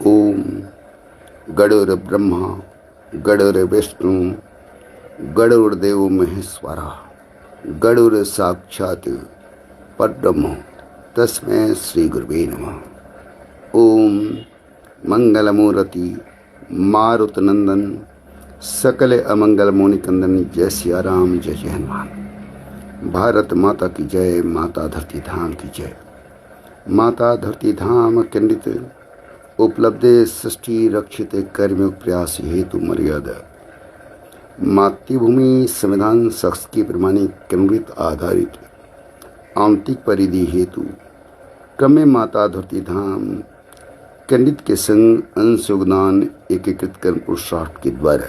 ओम गणुर ब्रह्मा गणुर विष्णु गणुर्देव महेश्वरा गणुर साक्षात परब्रह्म तस्मै श्री गुरुवे नमः। ओम मंगलमूर्ति मारुतनंदन सकल अमंगल मोनिकंदन जय सिया राम जय जय हनुमान। भारत माता की जय, माता धरती धाम की जय। माता धरती धाम खंडित उपलब्धे सृष्टि रक्षित कर्म प्रयास हेतु मर्यादा मातृभूमि संविधान शख्स की प्रमाणिक केंद्रित आधारित आंतरिक परिधि हेतु क्रम माता धरती धाम खंडित के संग अंश योगदान एकीकृत कर्म पुरुषार्थ के द्वारा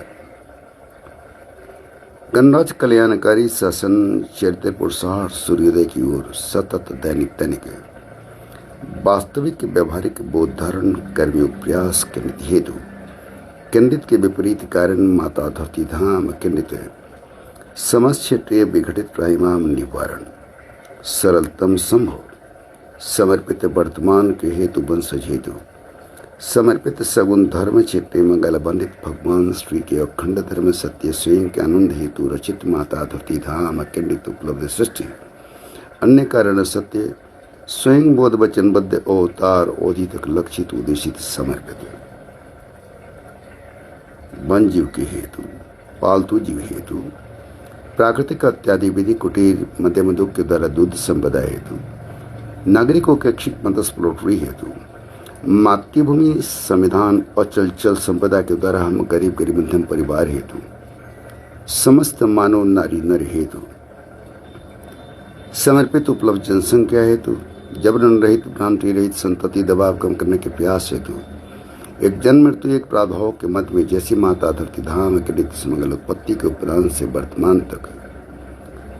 गणराज्य कल्याणकारी शासन चरित्र पुरुषार्थ सूर्योदय की ओर सतत दैनिक वास्तविक व्यवहारिक बोध धारण कर्म प्रयास केंद्रित हेतु केंद्रित के विपरीत कारण माता धरती धाम केंद्रित समस्त क्षेत्रीय विघटित प्राइमाम निवारण सरलतम संभव समर्पित वर्तमान के हेतु वंशज हेतु समर्पित सगुण धर्म क्षेत्र मंगल बंदित भगवान श्री के अखंड धर्म सत्य स्वयं के आनंद हेतु रचित माता धरती धाम केंद्रित उपलब्ध सृष्टि अन्य कारण सत्य स्वयं बोध वचनबद्ध अवतार औधिक लक्षित उद्देशित समर्पित वन जीव के हेतु पालतू जीव हेतु प्राकृतिक इत्यादि विधि कुटीर मध्यम उद्योग के द्वारा दूध संपदा हेतु नागरिकों के क्षित पोल्ट्री हेतु मातृभूमि संविधान और चल संपदा के द्वारा हम गरीब मध्यम परिवार हेतु समस्त मानव नारी नर हेतु समर्पित उपलब्ध जनसंख्या हेतु जबरन रहित भ्रांति रहित संतति दबाव कम करने के प्रयास हेतु एक जन्म मृत्यु एक प्रादुर्भाव के मध्य में जैसी माता धरती धाम के नित्य मंगल उत्पत्ति के उपरांत से वर्तमान तक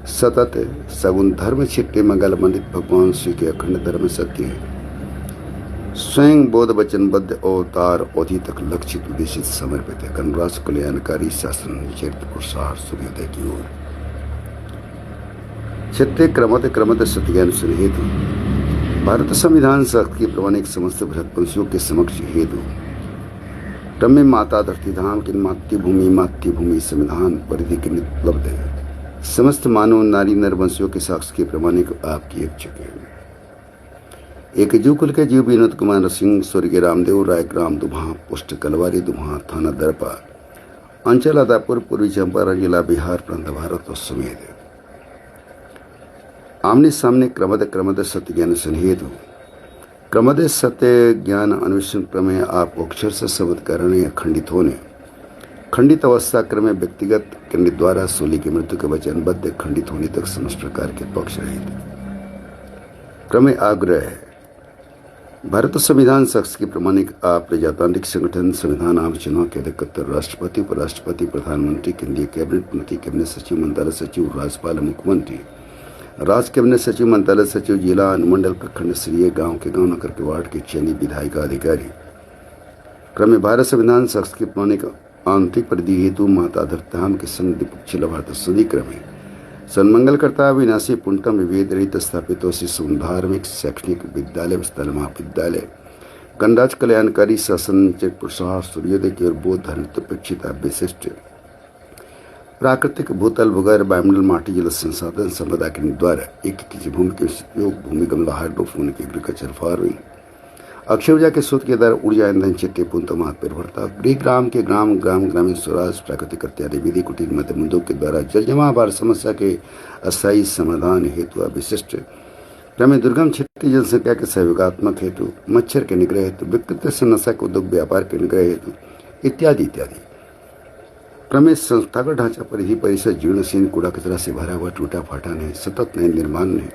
सतत सगुण धर्म क्षेत्र मंगल मंडित भगवान श्री के अखंड धर्म सत्य है स्वयं बोध वचनबद्ध अवतार अवधि तक लक्षित उद्देशित समर्पित है गणराज्य कल्याणकारी शासन चरित्र पुरुषार्थ सूर्योदय की ओर क्षेत्रीय क्रमत सत्यज्ञान हेतु भारत संविधान शक्ति के प्रमाणिक समस्त बृहत्वंशियों के समक्ष हेतु क्रम में माता धरती धाम की मातृभूमि संविधान परिधि के उपलब्ध है समस्त मानव नारी नर वंशियों के साक्ष्य के प्रमाणिक आपकी इच्छुक है एक जीव कुल के जीव विनोद कुमार सिंह स्वर्गीय रामदेव राय ग्राम दुम्हा पोस्ट कलवारी दुम्हा थाना दरपा अंचल आदापुर पूर्वी चंपारण जिला बिहार प्रांत भारत और समेत आमने सामने क्रमद सत्य ज्ञान हेतु क्रमद सत्य ज्ञान अन्वेषण क्रम आप अक्षर से शब्द करने या खंडित होने खंडित अवस्था क्रम व्यक्तिगत केंद्र द्वारा सोली की मृत्यु के वचनबद्ध खंडित होने तक समस्त प्रकार के पक्ष रहित क्रम आग्रह है भारत संविधान शख्स की प्रमाणिक आप प्रजातांत्रिक संगठन संविधान आम चुनाव के अध्यक्ष राष्ट्रपति उपराष्ट्रपति प्रधानमंत्री केंद्रीय कैबिनेट मंत्री कैबिनेट सचिव मंत्रालय सचिव राज्यपाल मुख्यमंत्री राज्य कैबिनेट सचिव मंत्रालय सचिव जिला अनुमंडल प्रखंड स्तरीय गांव के नगर के वार्ड के चयनित विधायिका अधिकारी क्रम भारत संविधान शख्स के प्रमाणिक आंतरिक परिधि हेतु माता धरती धाम के संघ द्विपक्षीय लाभार्थ सदी क्रम सन्मंगलकर्ता विनाशी पुंटम विभेद रहित स्थापित धार्मिक शैक्षणिक विद्यालय स्थल महाविद्यालय गणराज्य कल्याणकारी शासन चरित्र पुरुषार्थ सूर्योदय की ओर बौद्ध धर्मपेक्षिता विशिष्ट प्राकृतिक भूतल भूगर्भ वायुमंडल माटी जल संसाधन संपदा के द्वारा एक कृषि भूमि के उपयोग भूमि गमला हाइड्रोफोनिक एग्रीकल्चर फार्मिंग अक्षय ऊर्जा के स्रोत के द्वारा ऊर्जा ईंधन क्षेत्र पूर्णतः निर्भरता ग्राम के ग्रामीण स्वराज प्राकृतिक इत्यादि विधि कुटीर मध्यम उद्योग के द्वारा जल जमाव समस्या के अस्थायी समाधान हेतु विशिष्ट क्रम दुर्गम क्षेत्रीय जनसंख्या के सहयोगात्मक हेतु मच्छर के निग्रह हेतु विकृत से नशा के उद्योग व्यापार के निग्रह हेतु इत्यादि क्रम संस्थागत ढांचा परिधि परिसर जीर्णशीर्ण कूड़ा कचरा से भरा हुआ टूटा फाटा नहीं सतत नए निर्माण नहीं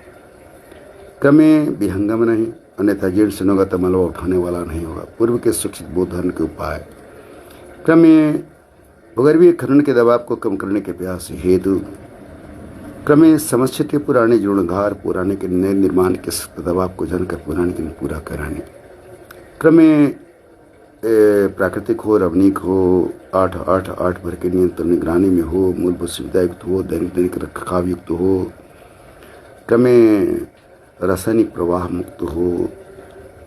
क्रम विहंगम नहीं अन्यथा जीर्ण सुनोगत मलबा उठाने वाला नहीं होगा पूर्व के सुरक्षित बोधन के उपाय क्रम भूगर्भीय खनन के दबाव को कम करने के प्रयास हेतु क्रम समस्या पुराने जीर्णोद्धार पुराने के नए निर्माण के दबाव को जानकर पुराने के पूरा कराने क्रम प्राकृतिक हो रवनिक हो 8-8-8 भर के नियंत्रण निगरानी में हो मूलभूत सुविधा युक्त हो दैनिक रखरखाव युक्त हो क्रम रासायनिक प्रवाह मुक्त हो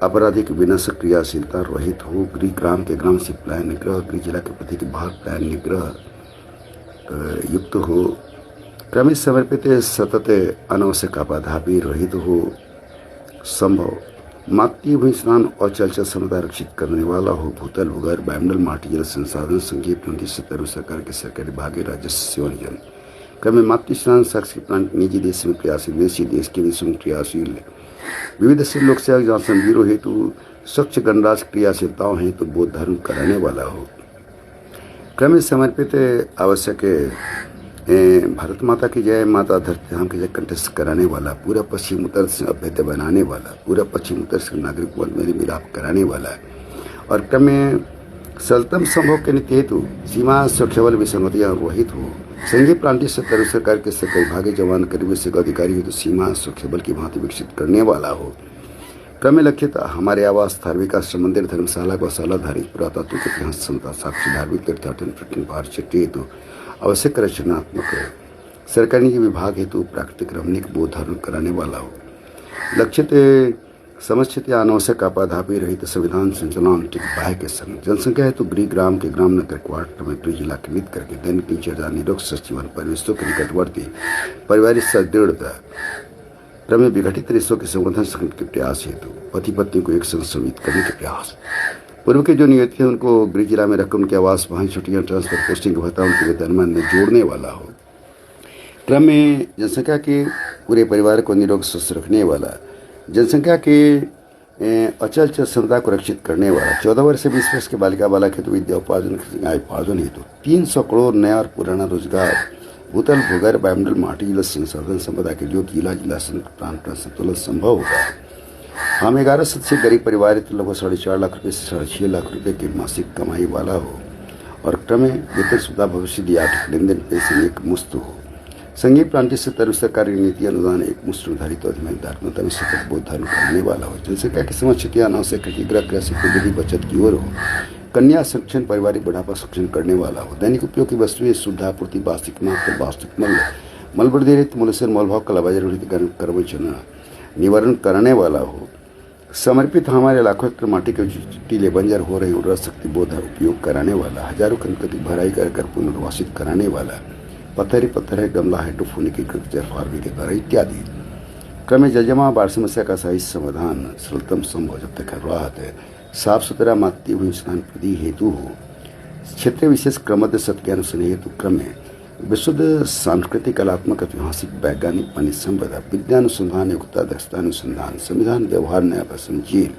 आपराधिक विनाशक क्रियाशीलता रहित हो। गृह ग्राम के ग्राम से पलायन निग्रह, गृह जिला के प्रति के बाहर पलायन निग्रह युक्त हो। क्रमिक समर्पित सतत अनावश्यक आपाधापी रहित हो। संभव मातृ भूमि स्नान और चलचल समुदाय रक्षित करने वाला हो। भूतल भूगर्भ वायुमंडल माटी जल संसाधन संघीय प्रतिनिधि सत्तर सरकार के सरकारी भाग्य राजस्व सेवा नियोजन। क्रम में मातृ स्नान साक्षी प्लांट निजी देश में प्रयासशील, विदेशी देश के देशों में क्रियाशील, विविध से लोक सेवा जांचन ब्यूरो हेतु स्वच्छ गणराज क्रियाशीलताओं हेतु बौद्ध धर्म कराने वाला हो। क्रम में समर्पित आवश्यक भारत माता की जय, माता धरती धाम की जय कंठस्थ कराने वाला, पूरा पश्चिम उत्तर से अभ्यत बनाने वाला, पूरा पश्चिम उत्तर से नागरिक मेरे मिलाप कराने वाला और क्रम में सरलतम संभव के नीति हेतु सीमा सुरक्षा बल विसंगतियां रोहित हो। संघीय प्रांतीय सत्तर सरकार के सरकारी भाग्य जवान करीब से अधिकारी हेतु सीमा सुरक्षा बल की भांति विकसित करने वाला हो। क्रम में लक्षित हमारे आवास, धार्मिक आश्रम, मंदिर, धर्मशाला, गौशाला, धार्मिक पुरातत्व के इतिहास, क्षमता, साक्षी, धार्मिक तीर्थाटन, पर्यटन, बाहर क्षेत्र हेतु आवश्यक रचनात्मक सरकारी निजी विभाग हेतु प्राकृतिक रमणीक बौद्ध धर्म कराने वाला हो। लक्षित समस्थित या अनावश्यक आपाधापी रहित संविधान संचालन बाह्य के संग जनसंख्या हेतु गृह ग्राम के ग्राम नगर क्वार्टर में गृह जिला केंद्रित करके दैनिक दिनचर्या निरोग सचिवन परिवेशों के निकटवर्ती पारिवारिक सुदृढ़ता क्रम में विघटित रिश्तों के संवर्धन संगठन के प्रयास हेतु पति पत्नी को एक संग संवित करने के प्रयास। पूर्व के जो नियत हैं उनको गृह जिला में रखकर उनके आवास, वाहन, छुट्टियां, ट्रांसफर, पोस्टिंग भत्ता उनके वेतनमान में जोड़ने वाला हो। क्रम में जनसंख्या के पूरे परिवार को निरोग स्वस्थ रखने वाला, जनसंख्या के अचल चल क्षमता को रक्षित करने वाला, 14 वर्ष से 20 वर्ष के बालिका बालक हेतु विद्या उपार्जन, आय उपार्जन हेतु 300 करोड़ नया और पुराना रोजगार, भूतल भूगर्भ वायुमंडल माटी जल संसाधन संपदा के जो जिला जिला प्रांत संतुलन संभव होगा। हम 11 सदस्य गरीब परिवार तो लगभग 4.5 लाख रुपये से 6.5 लाख रुपये की मासिक कमाई वाला हो और क्रम में वेतन सुविधा भविष्य की 8 लेन देन पैसे एक मुश्त हो। संघीय प्रांतीय सत्तर सरकारी नीति अनुदान एक मुश्त निर्धारित अधिनियम धार्मिकता में सतत बौद्ध धर्म करने वाला हो। जनसंख्या की समस्या अनावश्यक गृह कृषि विधि बचत की ओर हो। कन्या संरक्षण पारिवारिक बढ़ावा सक्षम करने वाला हो। दैनिक उपयोग की वस्तुएं शुद्धापूर्ति, वास्तविक मात्र, वास्तविक मल, मलबर्धित मूल्य मलभाव कलाबाजारी कर्मचना निवारण करने वाला हो। समर्पित हमारे लाखों एकड़ माटी के टीले बंजर हो रही उर्वरा शक्ति बोध उपयोग कराने वाला, हजारों खनन की भराई कर पुनर्वासित कराने वाला, पत्थर है गमला हाइड्रोफोनिक फार्मिंग के द्वारा इत्यादि। क्रम में जलजमा बाढ़ समस्या का सही समाधान सरलतम संभव जब तक राहत है, साफ सुथरा मातृ भूमि स्नान प्रति हेतु हो। क्षेत्रीय विशेष क्रमबद्ध सत्ज्ञान हेतु क्रम में विशुद्ध सांस्कृतिक, कलात्मक, ऐतिहासिक, वैज्ञानिक, पानी संपदा, विद्यानुसंधान, योग्यता, दक्षता अनुसंधान, संविधान, व्यवहार, न्याय, संजील।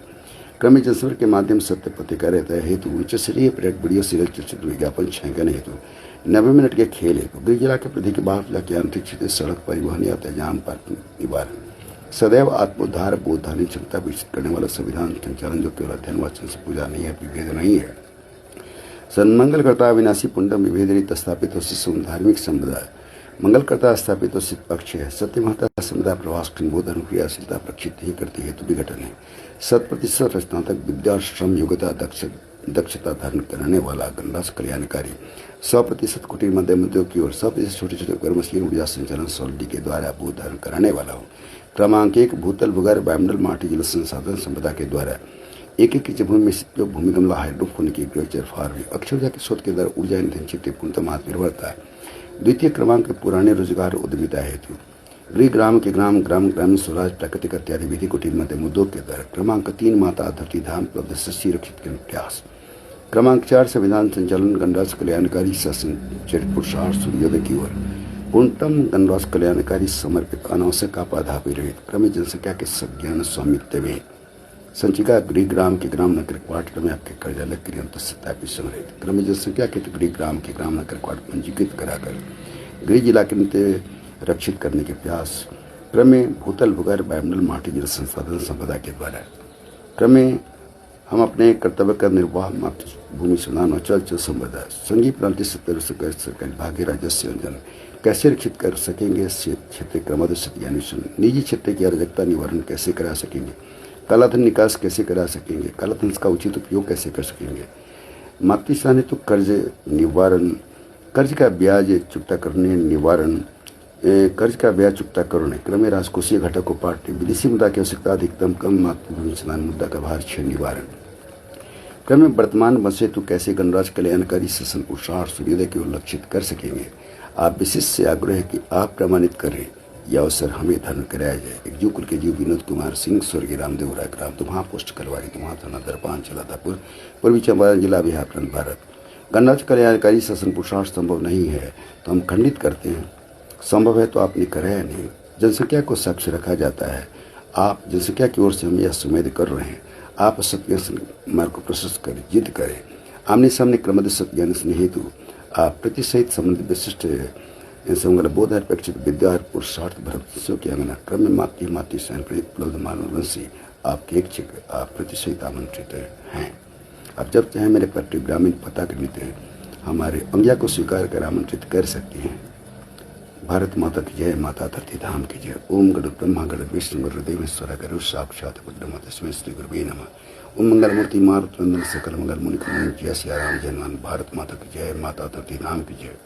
क्रमिक जनसंपर्क के माध्यम सत्य पत्रकारिता हेतु उच्च स्तरीय पर्यटक वीडियो सीरियल चलचित्र विज्ञापन छायांकन हेतु 90 मिनट के खेल हेतु गृह जिला के प्रति के बाहर जिला के आंतरिक क्षेत्र सड़क परिवहन यातायात पार्किंग निवारण, सदैव आत्मोद्धार बोधानी क्षमता विकसित करने वाला संविधान संचालन जो केवल अध्ययन वाचन से पूजा नहीं है, विभेद नहीं है। सन्मंगलकर्ता अविनाशी पुंडम विभेदरित स्थापित धार्मिक समुदाय मंगलकर्ता स्थापित पक्ष है। सत्य महता समुदाय प्रवास बोधन क्रियाशीलता प्रक्षित ही करती हेतु विघटन है। 100% रचनात्मक विद्या, श्रम, योग्यता, दक्षता धारण कराने वाला, गणराज कल्याणकारी, 100% कुटीर मध्यम उद्योग की ओर 100% छोटे छोटे कर्मशील ऊर्जा संचालन सॉलिडी के द्वारा बोध धारण कराने वाला हो। क्रमांक 1 भूतल भूगर्भ वायुमंडल माटी जल संसाधन संपदा के द्वारा एक भूमि में स्थित भूमि गमला हाइड्रोफोनिक एग्रीकल्चर फार्मिंग, अक्षर ऊर्जा के स्रोत के द्वारा ऊर्जा ईंधन क्षेत्र पूर्णतः आत्मनिर्भरता। द्वितीय क्रमांक पुराने रोजगार उद्यमिता हेतु गृह ग्राम के ग्राम ग्रामीण स्वराज प्राकृतिक इत्यादि विधि कुटीर मध्यम उद्योग के द्वारा। क्रमांक 3 माता धरती धाम उपलब्ध शस्सी रक्षित करने प्रयास। क्रमांक 4 संविधान संचालन गणराज कल्याणकारी शासन चरित्र पुरुषार्थ सूर्योदय की ओर पूर्णतम गणराज कल्याणकारी समर्पित अनावश्यक आपाधापी रहित क्रमिक जनसंख्या के संज्ञान स्वामित्व में संचिका गृह ग्राम के ग्राम नगर क्वार्टर में आपके कार्यालय के निरंतर सत्यापित संग्रहित क्रमिक जनसंख्या के गृह ग्राम के ग्राम नगर क्वार्टर पंजीकृत कराकर गृह जिला के नीति रक्षित करने के प्रयास। क्रम में भूतल भूगर्भ वायुमंडल माटी जल संसाधन संपदा के द्वारा। क्रम में हम अपने कर्तव्य का निर्वाह मातृभूमि सुधान और चल संपदा संघीय प्रांतीय सत्तर सरकारी भाग्य राजस्व योजना कैसे रक्षित कर सकेंगे। क्षेत्रीय क्रमबद्ध यानी निजी क्षेत्र की अराजकता निवारण कैसे करा सकेंगे। कालाधन निकास कैसे करा सकेंगे। कालाधन का उचित उपयोग कैसे कर सकेंगे। मातृ हेतु कर्ज निवारण, कर्ज का ब्याज चुकता करने निवारण, कर्ज का ब्याज चुकता करोगे क्रमे राजकोषीय घटक को पार्टी विदेशी मुद्रा की आवश्यकता अधिकतम कम मातृभूमि स्नान मुद्रा का भार 6 निवारण क्रम वर्तमान बसे तो कैसे गणराज्य कल्याणकारी शासन पुरुषार्थ सूर्योदय को लक्षित कर सकेंगे। आप विशेष से आग्रह है कि आप प्रमाणित करें यह अवसर हमें धारण कराया जाए। एक जू कुल के जीव विनोद कुमार सिंह स्वर्गीय रामदेव राय ग्राम तुम्हा पोस्ट करवारी तुम्हा थाना दरपान चलातापुर पूर्वी चंपारण जिला बिहार प्रांत भारत। गणराज्य कल्याणकारी शासन पुरुषार्थ संभव नहीं है तो हम खंडित करते हैं। संभव है तो आपने कराया नहीं। जनसंख्या को साक्ष्य रखा जाता है। आप जनसंख्या की ओर से हम यह सुमेध कर रहे हैं। आप सत्य मार्ग को प्रशस्त करें, जिद करें। आमने सामने क्रमद सत्य ज्ञान स्नेह हेतु आप प्रतिसहित संबंध विशिष्ट संगल बोध अपेक्षित विद्या पुरुषार्थ भरत की अंगना क्रम में मातृ मातृ सहन उपलब्ध मानवंशी आपके इच्छुक आप प्रतिसहित आमंत्रित हैं। आप जब चाहें मेरे पट्टी ग्रामीण पता के नीति हमारे अंग्या को स्वीकार कर आमंत्रित कर सकती हैं। भारत माता की जय, माता धरती धाम की जय। ओम गण ब्रह्मा गण विष्णु गुरु देवेश्वर गुरु साक्षात ब्रह्म तस्मै श्री गुरुवे नमः। ओम मंगल मूर्ति मारुत वंदन सकल मंगल मुनि जय सिया राम जय हनुमान। भारत माता की जय, माता धरती धाम की जय।